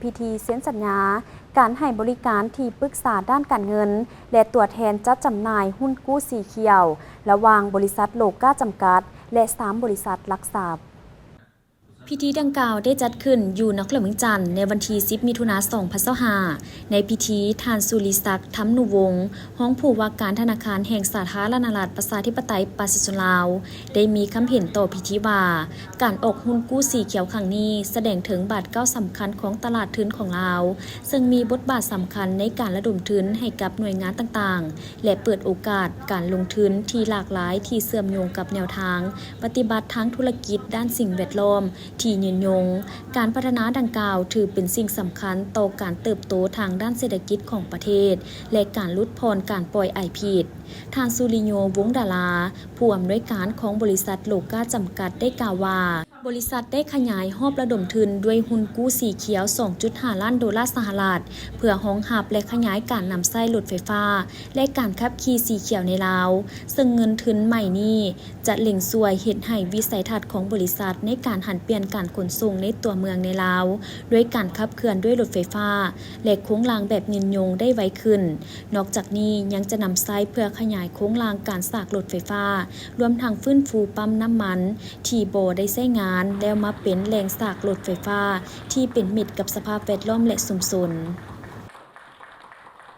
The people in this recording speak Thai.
พิธีเซ็นสัญญาการให้บริการที่ปรึกษาด้านการเงินและตัวแทนจัดจำหน่ายหุ้นกู้สีเขียวระหว่างบริษัทโลก้าจำกัดและ3บริษัทหลักทรัพย์พิธีดังกล่าวได้จัดขึ้นอยู่นครเมืองจันทร์ในวันที่10 มิถุนายน 2025ในพิธีท่านสุริศักดิ์ธรรมนุวงศ์ห้องผู้ว่าการธนาคารแห่งสาธารณรัฐประชาธิปไตยประชาชนลาวได้มีคำเห็นต่อพิธีว่าการออกหุ้นกู้สีเขียวครั้งนี้แสดงถึงบาทเก้าสำคัญของตลาดทุนของลาวซึ่งมีบทบาทสำคัญในการระดมทุนให้กับหน่วยงานต่างๆและเปิดโอกาสการลงทุนที่หลากหลายที่เชื่อมโยงกับแนวทางปฏิบัติทางธุรกิจด้านสิ่งแวดล้อมที่ยืนยงการพัฒนาดังกล่าวถือเป็นสิ่งสำคัญต่อการเติบโตทางด้านเศรษฐกิจของประเทศและการลดพรการปล่อยไอพิษท่านสุริโย วงศ์ดาราผู้อำนวยการของบริษัทโลก้าจำกัดได้กล่าวว่าบริษัทได้ขยายหอบระดมทุนด้วยหุ้นกู้สีเขียว 2.5 ล้านดอลลาร์สหรัฐเพื่อรองรับและขยายการนำใช้รถไฟฟ้าและการขับขี่สีเขียวในลาวซึ่งเงินทุนใหม่นี้จะเล็งช่วยเฮ็ดให้วิสัยทัศน์ของบริษัทในการหันเปลี่ยนการขนส่งในตัวเมืองในลาวด้วยการขับเคลื่อนด้วยรถไฟฟ้าและโค้งรางแบบยืนยงได้ไวขึ้นนอกจากนี้ยังจะนำใช้เพื่อขยายโค้งรางการสร้างรถไฟฟ้ารวมทั้งฟื้นฟูปั๊มน้ำมันที่บ่ได้ใช้งานแล้วมาเป็นแหล่งสร้างรถไฟฟ้าที่เป็นมิตรกับสภาพแวดล้อมและชุมชน